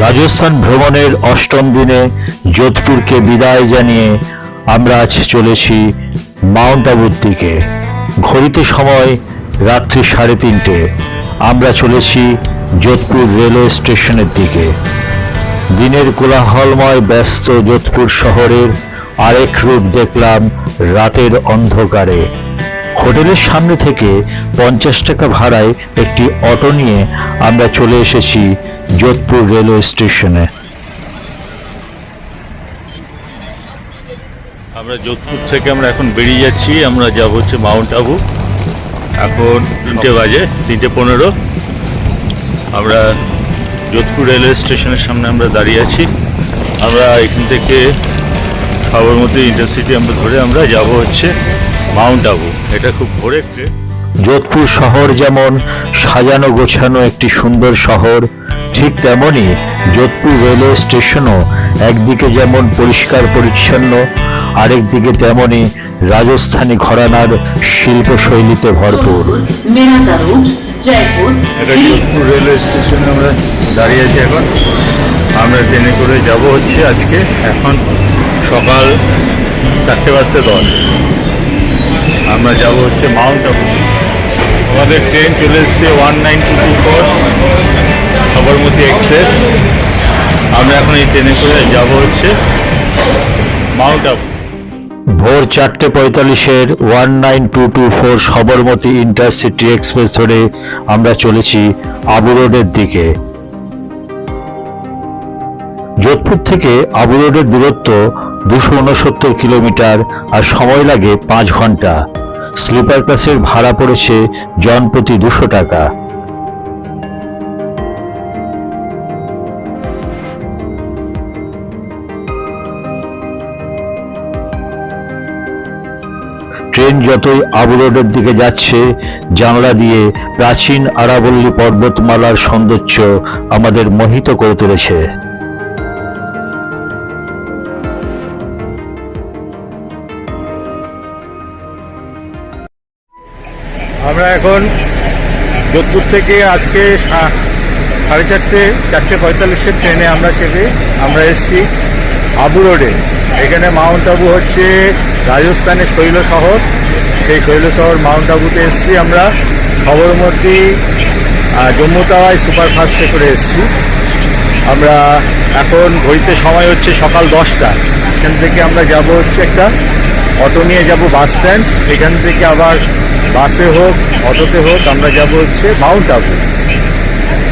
রাজস্থান ভ্রমণের অষ্টম দিনে যোধপুরকে বিদায় জানিয়ে আমরা আজ চলেছি মাউন্ট আবুর দিকে। ঘড়িতে সময় রাত্রি 3:30। আমরা চলেছি যোধপুর রেলওয়ে স্টেশনের দিকে। দিনের কোলাহলময় ব্যস্ত যোধপুর শহরের আরেক রূপ দেখলাম রাতের অন্ধকারে। হোটেলের সামনে থেকে 50 টাকা ভাড়ায় একটি অটো নিয়ে আমরা চলে এসেছি যোধপুর রেলওয়ে স্টেশনে। আমরা যোধপুর থেকে আমরা এখন বেরিয়ে যাচ্ছি। আমরা যাব হচ্ছে মাউন্ট আবু। এখন 3টে বাজে, 3:15। আমরা যোধপুর রেলওয়ে স্টেশনের সামনে আমরা দাঁড়িয়ে আছি। আমরা এখান থেকে সাবরমতী ইন্টারসিটি আমরা ধরে আমরা যাব হচ্ছে মাউন্ট আবু। এটা খুব ভোরে ট্রেন। যোধপুর শহর যেমন সাজানো গোছানো একটি সুন্দর শহর, ঠিক তেমনি যোধপুর রেলওয়ে স্টেশনও একদিকে যেমন পরিষ্কার পরিচ্ছন্ন, আরেক দিকে তেমনি রাজস্থানী ঘরানার শিল্পশৈলীতে ভরপুর। এটা যোধপুর রেলওয়ে স্টেশনে আমরা দাঁড়িয়ে আছি। এখন আমরা ট্রেনে করে যাব হচ্ছে আজকে, এখন সকাল 4:10 আমরা যাব হচ্ছে মাউন্ট আবু। আমাদের ট্রেন চলে এসছে 19224 সাবরমতী এক্সপ্রেস। আমরা এখন এই ট্রেনে করে যাব হচ্ছে মাউন্ট আবু। ভোর 4:45-এর 19224 সাবরমতী ইন্টারসিটি এক্সপ্রেস ধরে আমরা চলেছি আবু রোডের দিকে। যোধপুর থেকে আবু রোডের দূরত্ব 269 কিলোমিটার আর সময় লাগে 5 ঘন্টা। স্লিপার ক্লাসের ভাড়া পড়েছে জনপ্রতি 200 টাকা। ট্রেন যতই আবু রোডের দিকে যাচ্ছে, জানলা দিয়ে প্রাচীন আরাবল্লী পর্বতমালার সৌন্দর্য আমাদের মোহিত করে তুলেছে। আমরা এখন যোধপুর থেকে আজকে 4:45-এর ট্রেনে আমরা চেপে আমরা এসেছি আবু রোডে। এখানে মাউন্ট আবু হচ্ছে রাজস্থানের শৈল শহর। সেই শৈল শহর মাউন্ট আবুতে এসেছি আমরা সাবরমতী জম্মু তাওয়াই সুপারফাস্টে করে এসেছি। আমরা এখন ঘড়িতে সময় হচ্ছে সকাল 10টা। এখান থেকে আমরা যাব হচ্ছে একটা অটো নিয়ে যাব বাস স্ট্যান্ড। সেখান থেকে আবার বাসে হোক অটোতে হোক আমরা যাব হচ্ছে মাউন্ট আবু।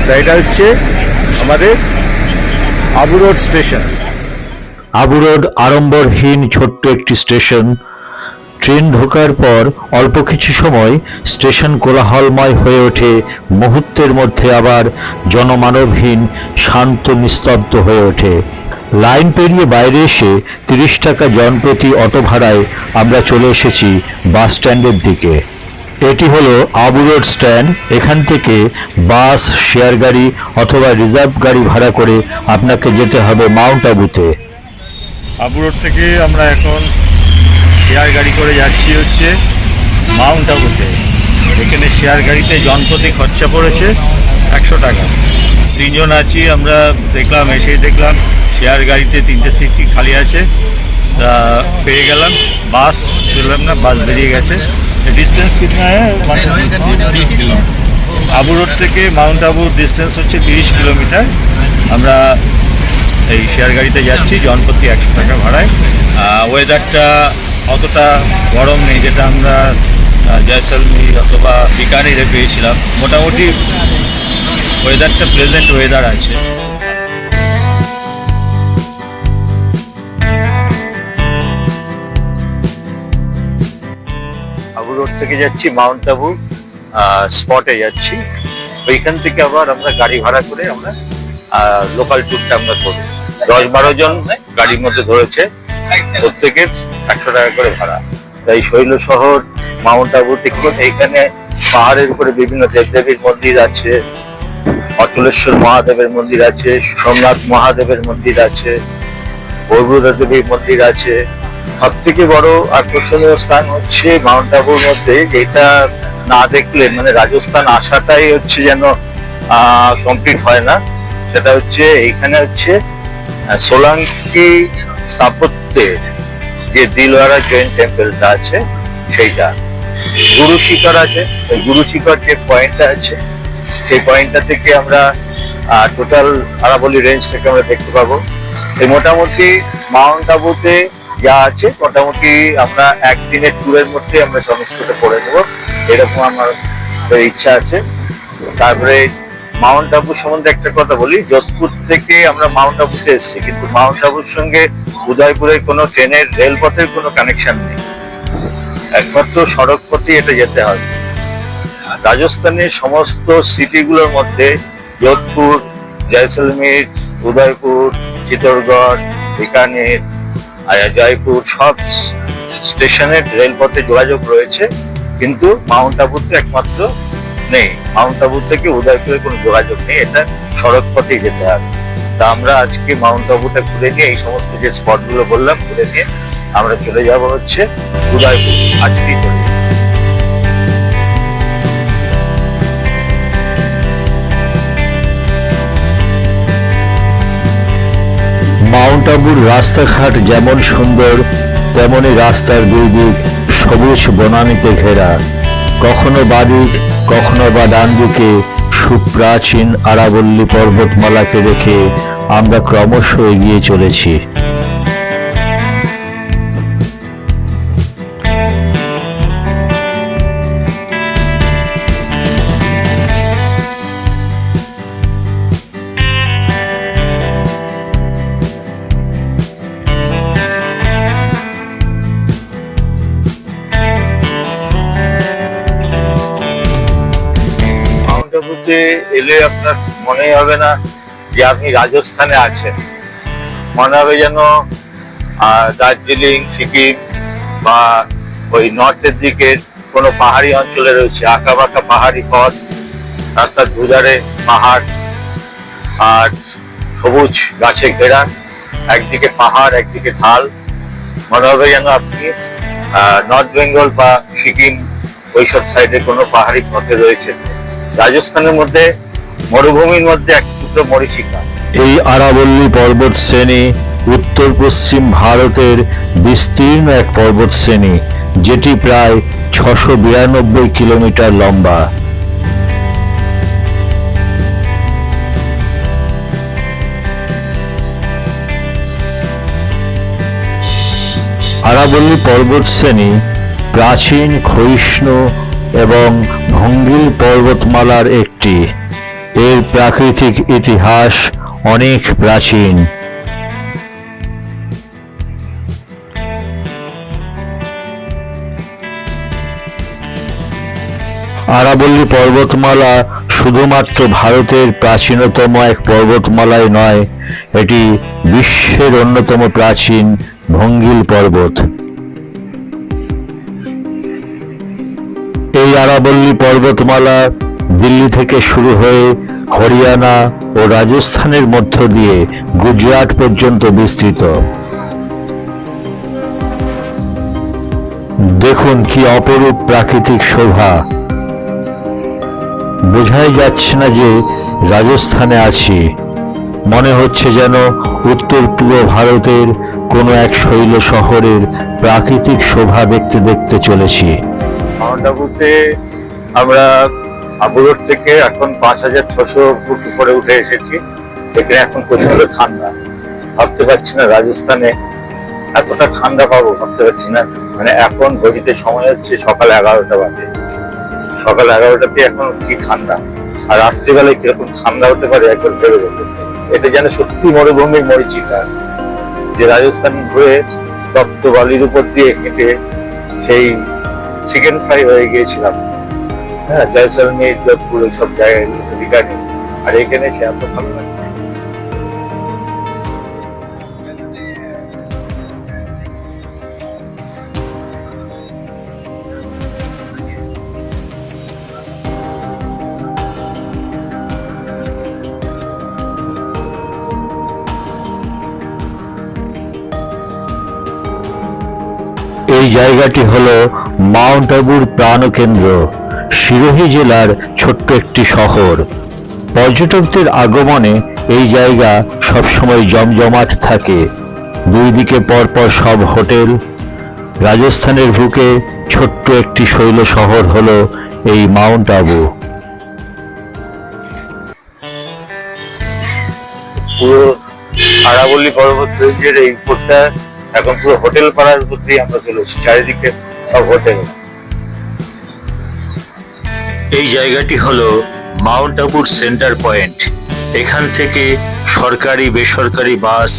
তাই এটা হচ্ছে আমাদের Abu road station. Abu road আড়ম্বরহীন ছোট্ট একটি স্টেশন। ট্রেন ঢোকার পর অল্প কিছু সময় স্টেশন কোলাহলময় হয়ে ওঠে, মুহূর্তের মধ্যে আবার জনমানবহীন শান্ত নিস্তব্ধ হয়ে ওঠে। লাইন পেরিয়ে বাইরে এসে 30 টাকা জনপ্রতি অটো ভাড়ায় আমরা চলে এসেছি বাস স্ট্যান্ডের দিকে। এটি হলো আবু রোড স্ট্যান্ড। এখান থেকে বাস, শেয়ার গাড়ি অথবা রিজার্ভ গাড়ি ভাড়া করে আপনাকে যেতে হবে মাউন্ট আবুতে। আবু রোড থেকে আমরা এখন শেয়ার গাড়ি করে যাচ্ছি হচ্ছে মাউন্ট আবুতে। এখানে শেয়ার গাড়িতে জনপ্রতি খরচা পড়েছে 100 টাকা। 3 জন আছি আমরা। এসেই দেখলাম শেয়ার গাড়িতে 3টে সিট খালি আছে। তা পেয়ে গেলাম, বাস পেলাম না, বাস বেরিয়ে গেছে। ডিস্টেন্স কিতনা হ্যাঁ? আবু রোড থেকে মাউন্ট আবুর ডিস্টেন্স হচ্ছে 30 কিলোমিটার। আমরা এই শেয়ার গাড়িতে যাচ্ছি জনপ্রতি 100 টাকা ভাড়ায়। ওয়েদারটা অতটা গরম নেই যেটা আমরা জয়সলমীর অথবা বিকানিরে পেয়েছিলাম। মোটামুটি ওয়েদারটা প্লেজেন্ট ওয়েদার আছে। আবু রোড থেকে যাচ্ছি মাউন্ট আবু স্পটে যাচ্ছি। ওইখান থেকে আবার আমরা গাড়ি ভাড়া করে আমরা লোকাল ট্যুরটা আমরা করব। 10-12 জন গাড়ির মধ্যে ধরেছে, প্রত্যেকের 100 টাকা করে ভাড়া। তাই শৈল শহর মাউন্ট আবু থেকে এইখানে পাহাড়ের উপরে বিভিন্ন দেবদেবীর মন্দির আছে, অচলেশ্বর মহাদেবের মন্দির আছে, সোমনাথ মহাদেবের মন্দির আছে, বরগুড়া দেবীর মন্দির আছে। সব থেকে বড় আকর্ষণীয় স্থান হচ্ছে মাউন্ট আবুর মধ্যে, যেটা না দেখলে মানে রাজস্থান আসাটাই হচ্ছে যেন কমপ্লিট হয় না। সেটা হচ্ছে এইখানে হচ্ছে সোলাঙ্কি স্থাপত্যের যে দিলওয়ারা জৈন টেম্পলটা আছে সেইটা। গুরু শিখর আছে, ওই গুরু শিখর যে পয়েন্টটা আছে সেই পয়েন্টটা থেকে আমরা টোটাল আরাবলি রেঞ্জটাকে আমরা দেখতে পাবো। এই মোটামুটি মাউন্ট আবুতে যা আছে মোটামুটি আমরা একদিনের ট্যুরের মধ্যে আমরা সমস্তটা করে নেবো, এরকম আমার ইচ্ছা আছে। তারপরে মাউন্ট আবু সম্বন্ধে একটা কথা বলি, যোধপুর থেকে আমরা মাউন্ট আবুতে এসেছি, কিন্তু মাউন্ট আবুর সঙ্গে উদয়পুরের কোনো ট্রেনের রেলপথের কোনো কানেকশন নেই, একমাত্র সড়ক পথে এটা যেতে হবে। রাজস্থানের সমস্ত সিটিগুলোর মধ্যে যোধপুর, জয়সলমের, উদয়পুর, চিত্তরগড়, বিকানের, জয়পুর সব স্টেশনের রেলপথে যোগাযোগ রয়েছে, কিন্তু মাউন্ট আবুতে একমাত্র নেই। মাউন্ট আবু থেকে উদয়পুরে কোনো যোগাযোগ নেই, এটা সড়ক পথেই যেতে হবে। তা আমরা আজকে মাউন্ট আবুটা ঘুরে নিয়ে এই সমস্ত যে স্পটগুলো বললাম ঘুরে নিয়ে আমরা চলে যাব হচ্ছে উদয়পুর, আজকেই চলে যাব। মাউন্ট আবুর রাস্তাঘাট যেমন সুন্দর, তেমনি রাস্তার দুই দিক সবুজ বনানীতে ঘেরা। কখনো বাদিক কখনো বা ডান দিকে সুপ্রাচীন আরাবল্লী পর্বতমালাকে রেখে আমরা ক্রমশ এগিয়ে চলেছি। এলে আপনার মনে হবে না যে আপনি রাজস্থানে আছেন, মনে হবে যেন দার্জিলিং, সিকিম বা ওই নর্থের দিকের কোনো পাহাড়ি অঞ্চলে রয়েছে। আঁকা বাঁকা পাহাড়ি পথ, রাস্তার দুধারে পাহাড় আর সবুজ গাছে ঘেরা, একদিকে পাহাড় একদিকে ঢাল, মনে হবে যেন আপনি নর্থ বেঙ্গল বা সিকিম ওইসব সাইডে কোনো পাহাড়ি পথে রয়েছে। রাজস্থানের মধ্যে মরুভূমির মধ্যে এক টুকরো মরীচিকা। এই আরাবল্লী পর্বত শ্রেণী উত্তর পশ্চিম ভারতের বিস্তীর্ণ এক পর্বত শ্রেণী, যেটি প্রায় 692 কিলোমিটার লম্বা। আরাবল্লী পর্বত শ্রেণী প্রাচীন ক্ষয়িষ্ণু এবং ভঙ্গিল পর্বতমালার একটি। এর প্রাকৃতিক ইতিহাস অনেক প্রাচীন। আরাবল্লী পর্বতমালা শুধুমাত্র ভারতের প্রাচীনতম এক পর্বতমালাই নয়, এটি বিশ্বের অন্যতম প্রাচীন ভঙ্গিল পর্বত। এই আরাবল্লী পর্বতমালা দিল্লি থেকে শুরু হয়ে হরিয়ানা ও রাজস্থানের মধ্য দিয়ে গুজরাট পর্যন্ত বিস্তৃত। দেখুন কি অপরূপ প্রাকৃতিক শোভা! বোঝাই যাচ্ছে না যে রাজস্থানে আছি, মনে হচ্ছে যেন উত্তর পূর্ব ভারতের কোনো এক শৈল শহরের প্রাকৃতিক শোভা দেখতে দেখতে চলেছি। মাউন্ট আবুতে আমরা আবু রোড থেকে এখন 5600 ফুট উপরে উঠে এসেছি। এখানে এখন প্রচন্ড ঠান্ডা, ভাবতে পারছি না রাজস্থানে এতটা ঠান্ডা পাবো, ভাবতে পারছি না। মানে এখন ঘড়িতে সময় হচ্ছে সকাল 11টা বাজে, সকাল 11টাতে এখন কি ঠান্ডা, আর রাত্রিবেলায় কিরকম ঠান্ডা হতে পারে একবার ভেবে দেখুন। এটা যেন সত্যি মরুভূমির মরীচিকা, যে রাজস্থান ঘুরে তপ্ত বালির উপর দিয়ে হেঁটে সেই চিকেন ফ্রাই হয়ে গিয়েছিলাম। হ্যাঁ, জয়সলমের, যোধপুর সব জায়গায় বিকানি, আর এখানে সে এত ভালো লাগে। এই জায়গাটি হলো মাউন্ট আবুর প্রাণকেন্দ্র, সিরোহী জেলার ছোট্ট একটি শহর। পর্যটকদের আগমনে এই জায়গা সবসময় জমজমাট থাকে। দুই দিকে পরপর সব হোটেল। রাজস্থানের বুকে ছোট্ট একটি শৈল শহর হলো এই মাউন্ট আবু। পুরো আরাবল্লী পর্বত রেঞ্জের এই উপরটা এখন পুরো হোটেল পাড়ার উপর দিয়ে আমরা চলেছি, চারিদিকে সব হোটেল। এই জায়গাটি হলো মাউন্ট আবুর সেন্টার পয়েন্ট। এখান থেকে সরকারি বেসরকারি বাস,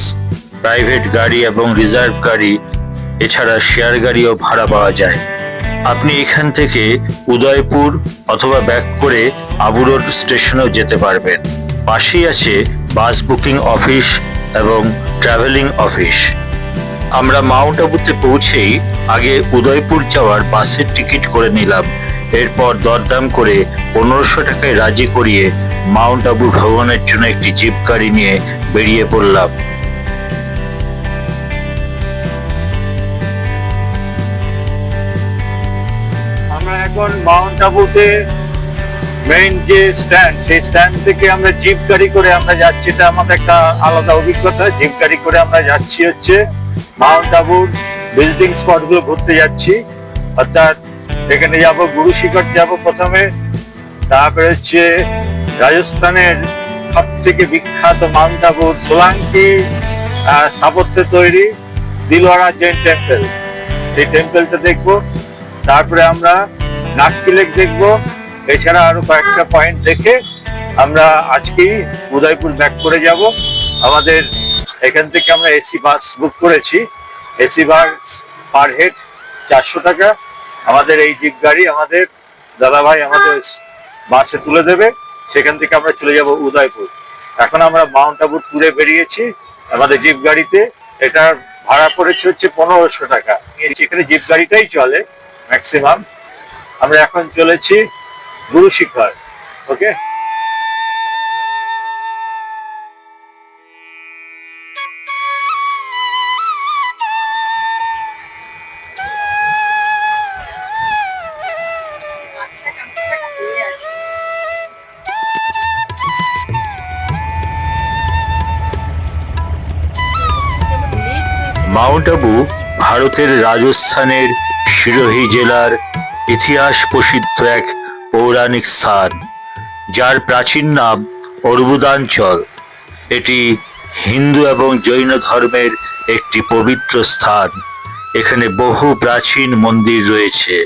প্রাইভেট গাড়ি এবং রিজার্ভ গাড়ি, এছাড়া শেয়ার গাড়িও ভাড়া পাওয়া যায়। আপনি এখান থেকে উদয়পুর অথবা ব্যাক করে আবু রোড স্টেশনেও যেতে পারবেন। পাশেই আছে বাস বুকিং অফিস এবং ট্রাভেলিং অফিস। আমরা মাউন্ট আবুতে পৌঁছেই আগে উদয়পুর যাওয়ার বাসের টিকিট করে নিলাম। এরপর দরদাম করে 1500 টাকায় রাজি করিয়ে মাউন্ট আবু ভ্রমণের জন্য একটি জিপ গাড়ি নিয়ে বেরিয়ে পড়লাম। আমরা এখন মাউন্ট আবুতে মেইন যে স্ট্যান্ড, সেই স্ট্যান্ড থেকে আমরা জিপ গাড়ি করে আমরা যাচ্ছি। এটা আমাদের একটা আলাদা অভিজ্ঞতা। জিপ গাড়ি করে আমরা যাচ্ছি হচ্ছে মাউন্ট আবুর ভিজিটিং স্পট গুলো ঘুরতে যাচ্ছি। অর্থাৎ এখানে যাব, গুরু শিখর যাব প্রথমে, তারপরে হচ্ছে রাজস্থানের সব থেকে বিখ্যাত মাউন্ট আবুর সোলাঙ্কি স্থাপত্যে তৈরি দিলওয়ারা জৈন টেম্পল, সেই টেম্পলটা দেখবো। তারপরে আমরা নাক্কি লেক দেখবো। এছাড়া আরো কয়েকটা পয়েন্ট দেখে আমরা আজকেই উদয়পুর ব্যাক করে যাব। আমাদের এখান থেকে আমরা এসি বাস বুক করেছি। এসি বাস পার হেড 400 টাকা। আমাদের এই জিপ গাড়ি আমাদের দাদাভাই আমাদের বাসে তুলে দেবে, সেখান থেকে আমরা চলে যাব উদয়পুর। এখন আমরা মাউন্ট আবুর ট্যুরে বেরিয়েছি আমাদের জিপ গাড়িতে। এটার ভাড়া পড়েছে হচ্ছে 1500 টাকা। এখানে জিপ গাড়িটাই চলে ম্যাক্সিমাম। আমরা এখন চলেছি গুরু শিখর। ওকে, মাউন্ট আবু ভারতের রাজস্থানের সিরোহি জেলার ইতিহাস প্রসিদ্ধ এক পৌরাণিক স্থান, যার প্রাচীন নাম অর্বুদাঞ্চল। এটি হিন্দু এবং জৈন ধর্মের একটি পবিত্র স্থান। এখানে বহু প্রাচীন মন্দির রয়েছে।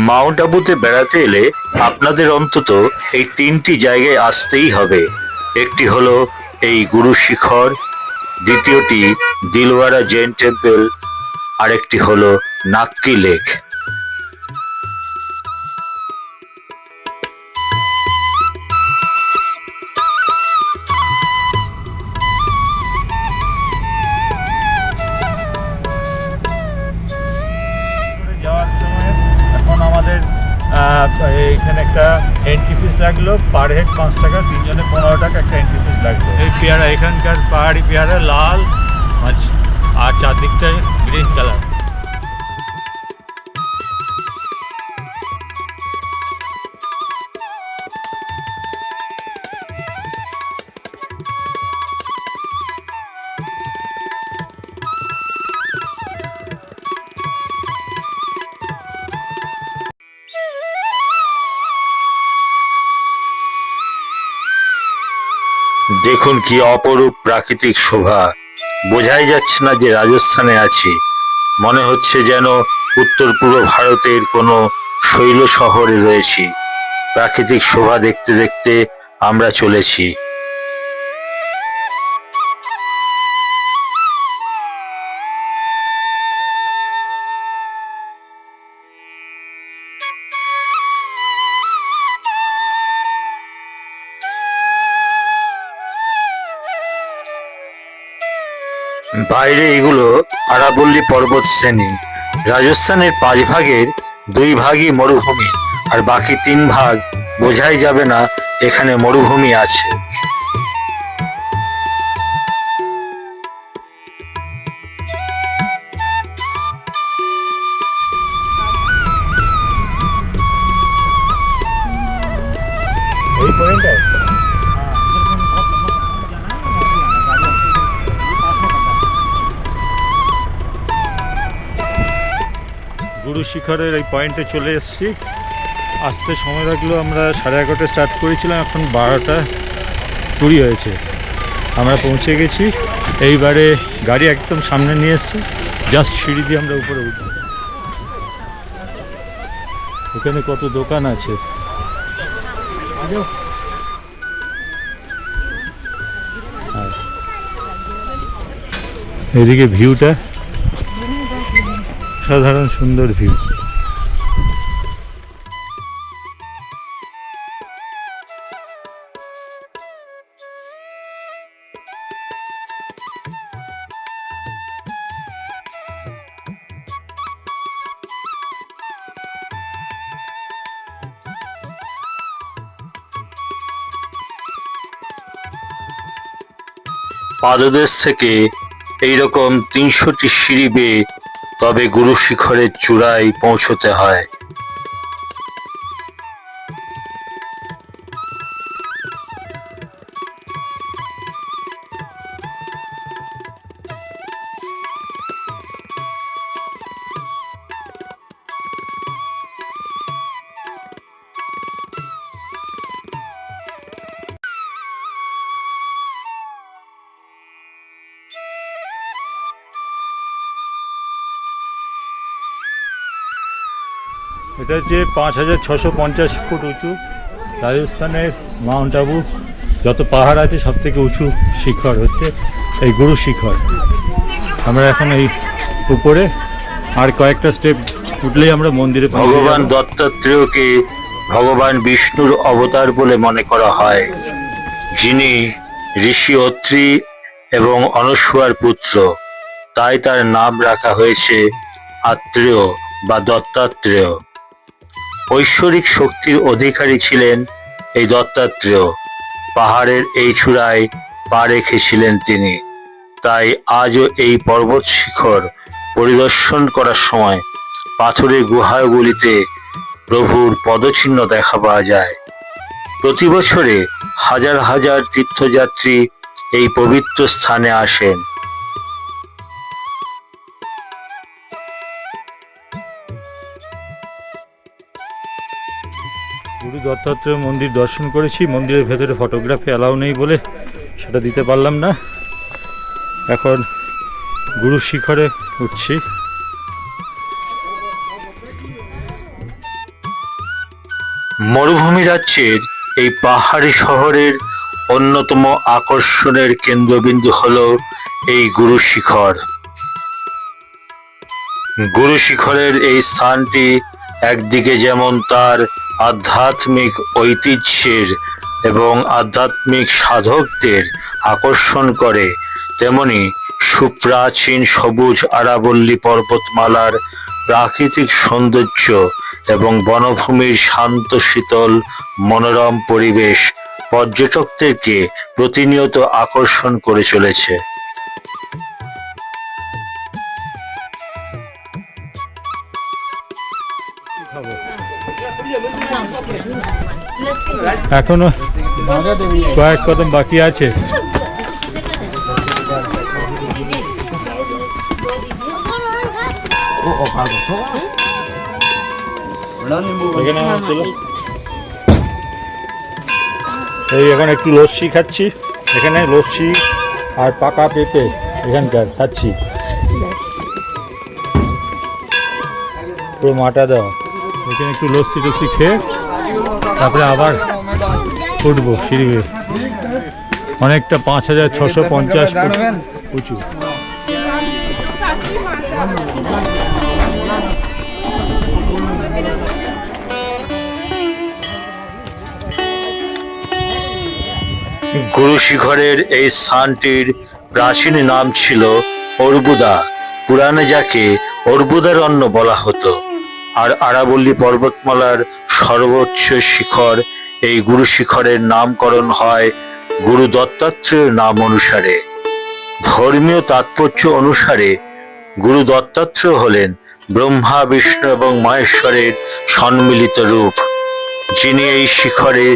মাউন্ট আবুতে বেড়াতে এলে আপনাদের অন্তত এই 3টি জায়গায় আসতেই হবে। একটি হলো এই গুরু শিখর, দ্বিতীয়টি দিলওয়ারা জৈন টেম্পল, আরেকটি হলো নাক্কি লেক। যাওয়ার সময় এখন আমাদের এখানে একটা এন্ট্রি ফিস লাগলো, পার হেড 5 টাকা, 3 জনে 15 টাকা একটা এন্ট্রি ফিস লাগলো। এই পেয়ারা এখানকার পাহাড়ি পেয়ারা লাল আর চারদিকটায় গ্রিন কালার। দেখুন কি অপরূপ প্রাকৃতিক শোভা। বোঝাই যাচ্ছে না যে রাজস্থানে আছি, মনে হচ্ছে যেন উত্তর পূর্ব ভারতের কোনো শৈল শহরে রয়েছি। প্রাকৃতিক শোভা দেখতে দেখতে আমরা চলেছি। বাইরে এগুলো আরাবল্লী পর্বত শ্রেণী। রাজস্থানের 5 ভাগের 2 ভাগই মরুভূমি, আর বাকি 3 ভাগ বোঝাই যাবে না এখানে মরুভূমি আছে। গুরু শিখরের এই পয়েন্টে চলে এসেছি। আসতে সময় লাগলো, আমরা 11:30 স্টার্ট করেছিলাম, এখন 12:20 হয়েছে। আমরা পৌঁছে গেছি। এইবারে গাড়ি একদম সামনে নিয়ে এসছি, জাস্ট সিঁড়ি দিয়ে আমরা উপরে উঠব। এখানে কত দোকান আছে, এদিকে ভিউটা সাধারণ সুন্দর ভিউ। পাদদেশ থেকে এইরকম 300টি সিঁড়ি বেয়ে তবে গুরু শিখরের চূড়ায় পৌঁছতে হয়। এটা হচ্ছে 5650 ফুট উঁচু রাজস্থানের মাউন্ট আবু। যত পাহাড় আছে সব থেকে উঁচু শিখর হচ্ছে এই গুরু শিখর। আমরা এখন এই উপরে আর কয়েকটা স্টেপ উঠলেই আমরা মন্দিরে পৌঁছে যাব। ভগবান দত্তাত্রেয়কে ভগবান বিষ্ণুর অবতার বলে মনে করা হয়, যিনি ঋষি অত্রি এবং অনসূয়ার পুত্র। তাই তার নাম রাখা হয়েছে আত্রেয় বা দত্তাত্রেয়। ঐশ্বরিক শক্তির অধিকারী ছিলেন এই দত্তাত্রেয়। পাহাড়ের এই চূড়ায় পা রেখেছিলেন তিনি। তাই আজও এই পর্বত শিখর পরিদর্শন করার সময় পাথরের গুহাগুলিতে প্রভুর পদচিহ্ন দেখা পাওয়া যায়। প্রতি বছরে হাজার হাজার তীর্থযাত্রী এই পবিত্র স্থানে আসেন। গুরু দত্তাত্রেয় মন্দির দর্শন করেছি। মন্দিরের ভেতরে ফটোগ্রাফি অ্যালাউ নেই বলে সেটা দিতে পারলাম না। এখন গুরু শিখরে উঠছি। মরুভূমি রাজ্যের এই পাহাড়ি শহরের অন্যতম আকর্ষণের কেন্দ্রবিন্দু হল এই গুরু শিখর। গুরু শিখরের এই স্থানটি একদিকে যেমন তার আধ্যাত্মিক ঐতিহ্যের এবং আধ্যাত্মিক সাধকদের আকর্ষণ করে, তেমনি সুপ্রাচীন সবুজ আরাবল্লী পর্বতমালার প্রাকৃতিক সৌন্দর্য এবং বনভূমির শান্ত শীতল মনোরম পরিবেশ পর্যটকদেরকে প্রতিনিয়ত আকর্ষণ করে চলেছে। এখনো কয়েক কদম বাকি আছে। এই এখন একটু লস্যি খাচ্ছি। এখানে লস্যি আর পাকা পেঁপে এখানকার খাচ্ছি, পুরো মাটা দেওয়া। এখানে একটু লস্যি টস্যি খেয়ে তারপরে আবার উঠবো সিঁড়ি বেয়ে। অনেকটা 5650 ফুট উঁচু। গুরু শিখরের এই স্থানটির প্রাচীন নাম ছিল অর্বুদা। পুরাণে যাকে অর্বুদারণ্য বলা হতো। আর আরাবল্লী পর্বতমালার সর্বোচ্চ শিখর এই গুরু শিখরের নামকরণ হয় গুরু দত্তাত্রেয়ের নাম অনুসারে। ধর্মীয় তাৎপর্য অনুসারে গুরু দত্তাত্রেয় হলেন ব্রহ্মা বিষ্ণু এবং মহেশ্বরের সম্মিলিত রূপ, যিনি এই শিখরে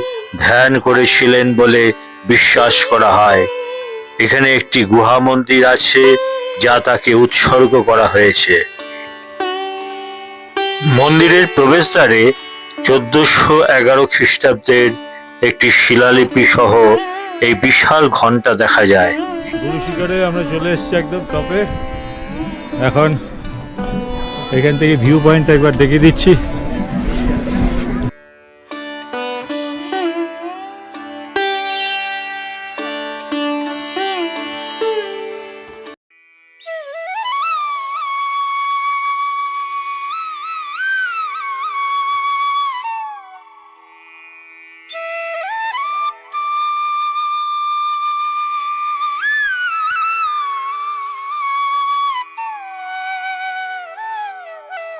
ধ্যান করেছিলেন বলে বিশ্বাস করা হয়। এখানে একটি গুহা মন্দির আছে যা তাকে উৎসর্গ করা হয়েছে। মন্দিরের প্রবেশদ্বারে 1411 খ্রিস্টাব্দের একটি শিলালিপি সহ এই বিশাল ঘণ্টা দেখা যায়। গুরু শিখরে আমরা চলে এসেছি একদম টপে। এখন এখান থেকে ভিউ পয়েন্টটা একবার দেখিয়ে দিচ্ছি।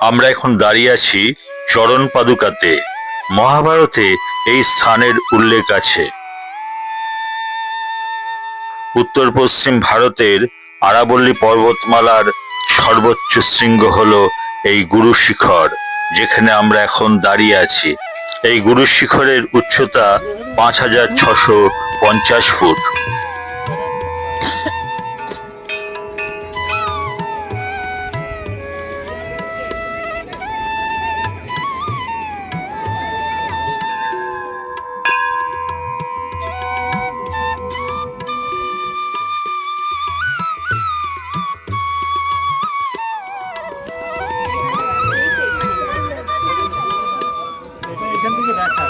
আমরা এখন দাঁড়িয়ে আছি চরণ পাদুকাতে। মহাভারতে এই স্থানের উল্লেখ আছে। উত্তর পশ্চিম ভারতের আরাবল্লী পর্বতমালার সর্বোচ্চ শৃঙ্গ হলো এই গুরু শিখর, যেখানে আমরা এখন দাঁড়িয়ে আছি। এই গুরু শিখরের উচ্চতা 5650 ফুট। এখান থেকে দেখা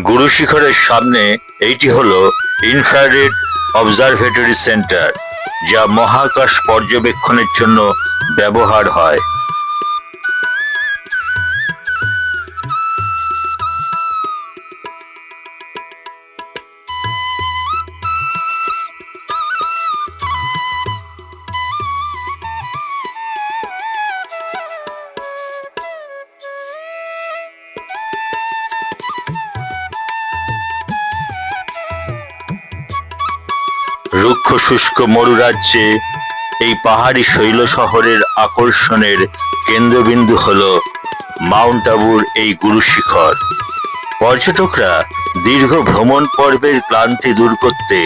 গুরু শিখরের সামনে এইটি হলো ইনফ্রারেড অবজারভেটরি সেন্টার, যা মহাকাশ পর্যবেক্ষণের জন্য ব্যবহার হয়। রুক্ষ শুষ্ক মরুরাজ্যে এই পাহাড়ি শৈল শহরের আকর্ষণের কেন্দ্রবিন্দু হল মাউন্ট আবুর এই গুরু শিখর। পর্যটকরা দীর্ঘ ভ্রমণ পর্বের ক্লান্তি দূর করতে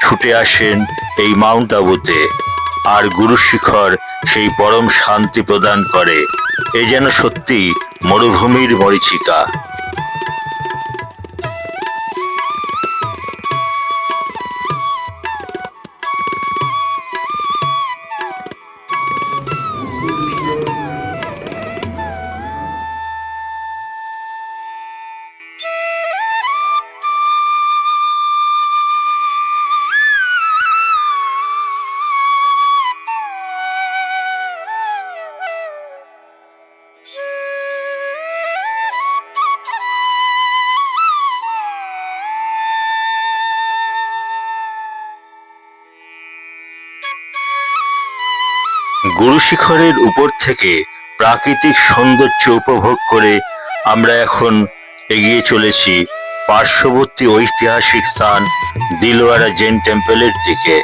ছুটে আসেন এই মাউন্ট আবুতে, আর গুরু শিখর সেই পরম শান্তি প্রদান করে। এ যেন সত্যি মরুভূমির মরীচিকা। গুরু শিখরের উপর থেকে প্রাকৃতিক সৌন্দর্য উপভোগ করে আমরা এখন এগিয়ে চলেছি পার্শ্ববর্তী ঐতিহাসিক স্থান দিলওয়ারা জৈন টেম্পলের দিকে।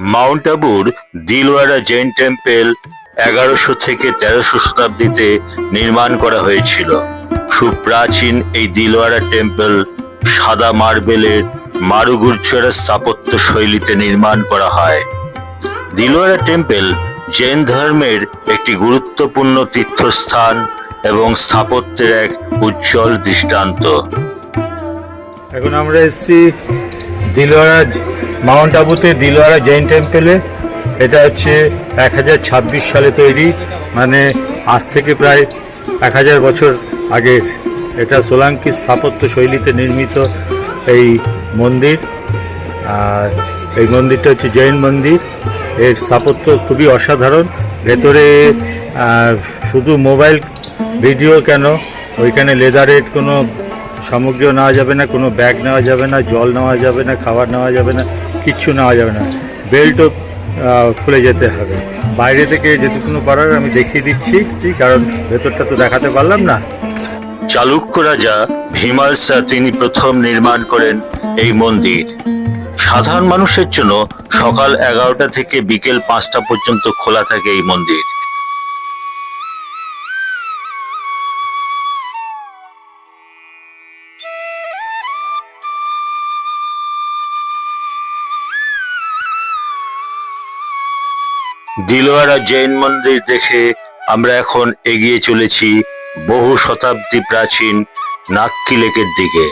মাউন্ট আবুর দিলওয়ারা জৈন টেম্পল 1100 থেকে 1300 শতাব্দীতে নির্মাণ করা হয়েছিল। সুপ্রাচীন এই দিলওয়ারা টেম্পল সাদা মার্বেলের মারুগুজ্জরা স্থাপত্য শৈলীতে নির্মাণ করা হয়। দিলওয়ারা টেম্পল জৈন ধর্মের একটি গুরুত্বপূর্ণ তীর্থস্থান এবং স্থাপত্যের এক উজ্জ্বল দৃষ্টান্ত। এখন আমরা এসেছি দিলওয়ারা মাউন্ট আবুতে দিলওয়ারা জৈন টেম্পলে। এটা হচ্ছে 1026 সালে তৈরি, মানে আজ থেকে প্রায় 1000 বছর আগের। এটা সোলাঙ্কি স্থাপত্য শৈলীতে নির্মিত এই মন্দির। আর এই মন্দিরটা হচ্ছে জৈন মন্দির। এর স্থাপত্য খুবই অসাধারণ। ভেতরে শুধু মোবাইল ভিডিও কেন, ওইখানে লেদারের কোনো সামগ্রীও নেওয়া যাবে না, কোনো ব্যাগ নেওয়া যাবে না, জল নেওয়া যাবে না, খাবার নেওয়া যাবে না, কিচ্ছু নেওয়া যাবে না। বেল্টও খুলে যেতে হবে। বাইরে থেকে যেটুকুনো পারার আমি দেখিয়ে দিচ্ছি, কারণ ভেতরটা তো দেখাতে পারলাম না। চালুক্য রাজা ভীমালসা তিনি প্রথম নির্মাণ করেন এই মন্দির। সাধারণ মানুষের জন্য সকাল 11টা থেকে বিকেল 5টা পর্যন্ত খোলা থাকে এই মন্দির। দিলওয়ারা জৈন মন্দির দেখে আমরা এখন এগিয়ে চলেছি বহু শতাব্দী প্রাচীন নাক্কি লেকের দিকে।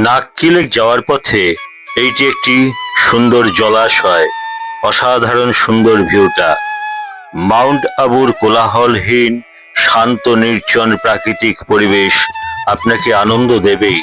নাক্কি লেক যাওয়ার পথে এইটি একটি সুন্দর জলাশয়। অসাধারণ সুন্দর ভিউটা। মাউন্ট আবুর কোলাহলহীন শান্ত নির্জন প্রাকৃতিক পরিবেশ আপনাকে আনন্দ দেবেই।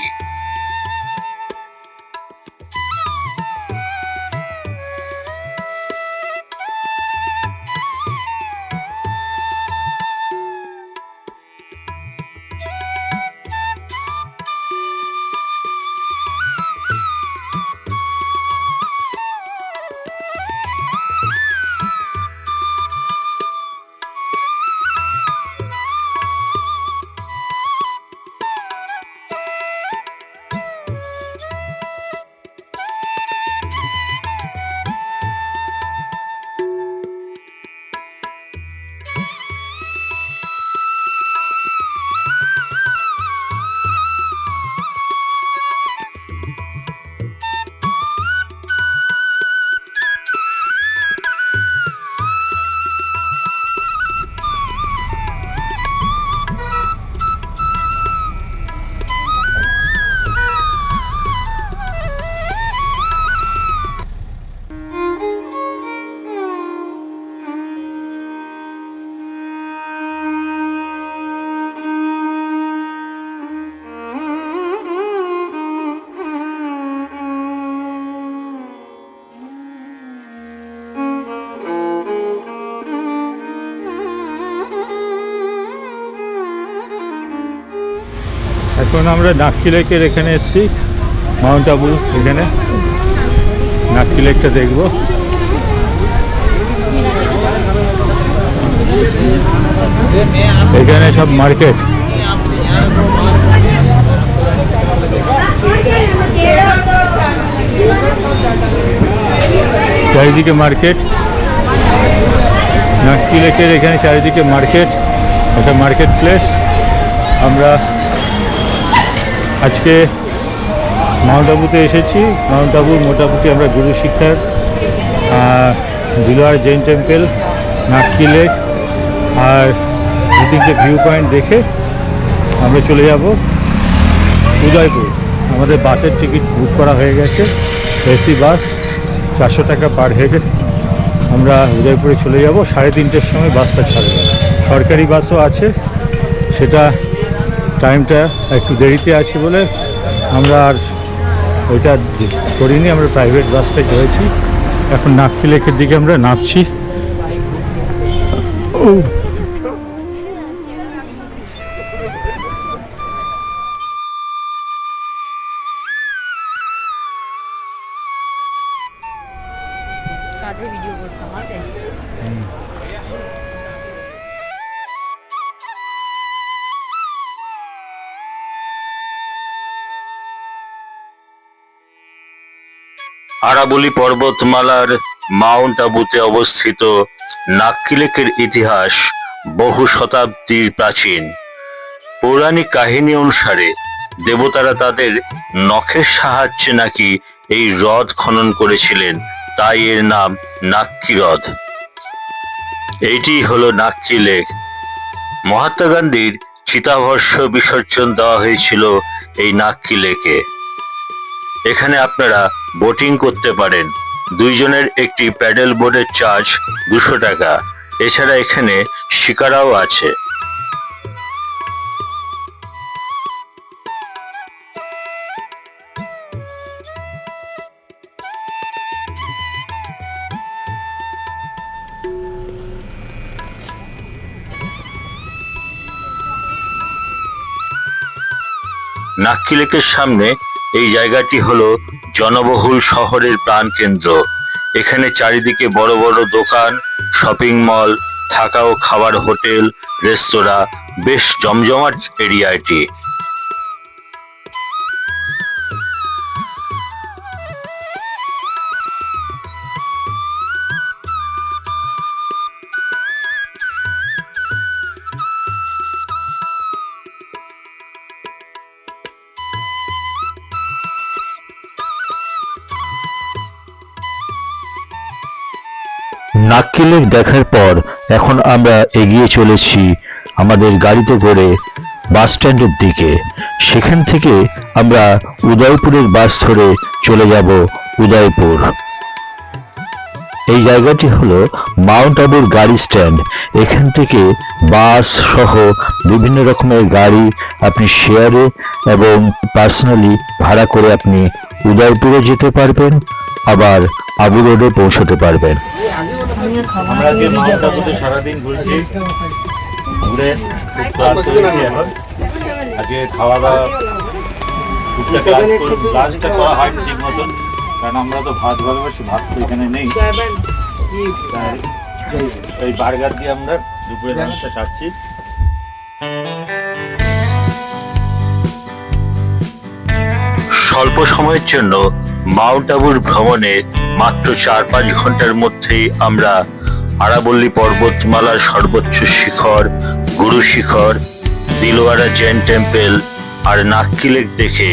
এখন আমরা নাক্কি লেকের এখানে এসেছি, মাউন্ট আবু। এখানে নাক্কি লেকটা দেখবো। এখানে সব মার্কেট। চারিদিকে মার্কেট। নাক্কি লেকের এখানে চারিদিকে মার্কেট, একটা মার্কেট প্লেস। আমরা আজকে মাউন্ট আবুতে এসেছি। মাউন্ট আবুর মোটামুটি আমরা গুরু শিক্ষার, দিলওয়ারা জৈন টেম্পল, নাক্কি লেক আর দুদিকে ভিউ পয়েন্ট দেখে আমরা চলে যাব উদয়পুর। আমাদের বাসের টিকিট বুক করা হয়ে গেছে, এসি বাস, 400 টাকা পার হেড। আমরা উদয়পুরে চলে যাব। 3:30টার সময় বাসটা ছাড়বে। সরকারি বাসও আছে, সেটা টাইমটা একটু দেরিতে আছে বলে আমরা আর ওইটা করিনি, আমরা প্রাইভেট বাসটাই ধরেছি। এখন নাক্কি লেকের দিকে আমরা নামছি। কাজে ভিডিও করতে হবে। আরাবলী পর্বতমালার মাউন্ট আবুতে অবস্থিত নাক্কি লেকের ইতিহাস বহু শতাব্দীর প্রাচীন। পৌরাণিক কাহিনী অনুসারে দেবতারা তাদের নখের সাহায্যে নাকি এই হ্রদ খনন করেছিলেন, তাই এর নাম নাক্কি হ্রদ। এইটি হলো নাক্কি লেক। মহাত্মা গান্ধীর চিতাভস্ম বিসর্জন দেওয়া হয়েছিল এই নাক্কি লেকে। এখানে আপনারা বোটিং করতে পারেন। দুইজনের একটি প্যাডেল বোর্ডের চার্জ 200 টাকা। এছাড়া এখানে শিকারাও আছে। নাক্কি লেকের সামনে এই জায়গাটি হলো জনবহুল শহরের প্রাণকেন্দ্র। এখানে চারিদিকে বড় বড় দোকান, শপিং মল, থাকা ও খাবার হোটেল, রেস্তোরাঁ, বেশ জমজমাট এরিয়া এটি। নাক্কি লেক দেখার পর এখন আমরা এগিয়ে চলেছি আমাদের গাড়িতে করে বাস স্ট্যান্ডের দিকে। সেখান থেকে আমরা উদয়পুরের বাস ধরে চলে যাব উদয়পুর। এই জায়গাটি হলো মাউন্ট আবুর গাড়ি স্ট্যান্ড। এখান থেকে বাস সহ বিভিন্ন রকমের গাড়ি আপনি শেয়ারে এবং পার্সোনালি ভাড়া করে আপনি উদয়পুরে যেতে পারবেন, আবার আবু রোডে পৌঁছতে পারবেন। আমরা আজকে মাউন্ট আবুতে সারাদিন ঘুরছি, ঘুরে খুব ক্লান্ত হয়েছি এখন। আজকে খাওয়া দাওয়া লাঞ্চটা করা হয়নি ঠিক মতন, কারণ আমরা তো ভাত ভালোবাসি, ভাত তো এখানে নেই। এই বার্গার দিয়ে আমরা দুপুরে লাঞ্চটা সারছি। স্বল্প সময়ের জন্য মাউন্ট আবুর ভ্রমণে মাত্র 4-5 ঘন্টার মধ্যেই আমরা আরাবল্লী পর্বতমালার সর্বোচ্চ শিখর, গুরু শিখর, দিলওয়ারা জৈন টেম্পল আর নাক্কি লেক দেখে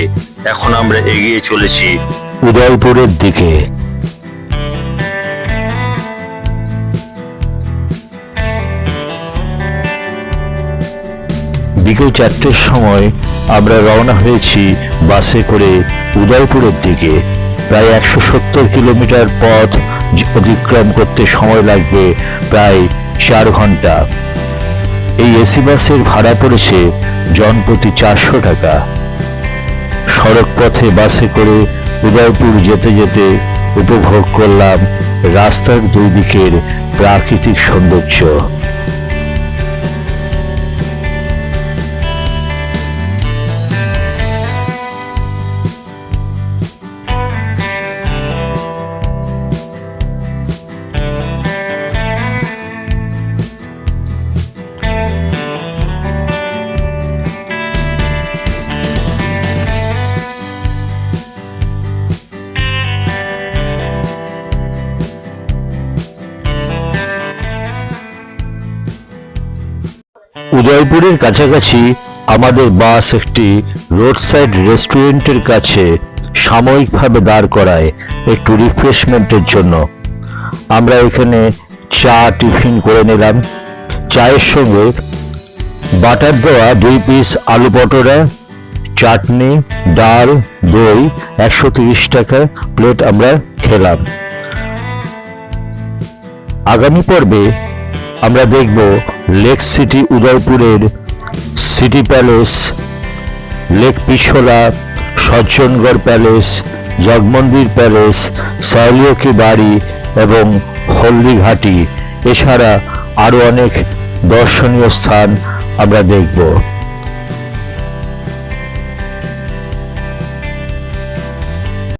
এখন আমরা এগিয়ে চলেছি উদয়পুরের দিকে। বিকেল 4টের সময় আমরা রওনা হয়েছি বাসে করে উদয়পুরের দিকে। প্রায় 170 কিলোমিটার পথ অতিক্রম করতে সময় লাগবে প্রায় 4 ঘন্টা। এই এসি বাসের ভাড়া পড়েছে জনপ্রতি 400 টাকা। সড়ক পথে বাসে করে উদয়পুর যেতে যেতে উপভোগ করলাম রাস্তার দুই দিকের প্রাকৃতিক সৌন্দর্য। উদয়পুরের কাছাকাছি আমাদের বাস একটি রোড সাইড রেস্টুরেন্টের কাছে সাময়িকভাবে দাঁড় করায় একটু রিফ্রেশমেন্টের জন্য। আমরা এখানে চা টিফিন করে নিলাম। চায়ের সঙ্গে বাটার দেওয়া 2 পিস আলু পটোরা, চাটনি, ডাল, দই 130 টাকা প্লেট আমরা খেলাম। আগামী পর্বে আমরা দেখব লেক সিটি উদয়পুরের city palace, lake Pichola, Sajjangarh palace, Jagmandir palace, সাইলিয়কি বাড়ি এবং হলদিঘাটি। এছাড়া আরো অনেক দর্শনীয় স্থান আমরা দেখব।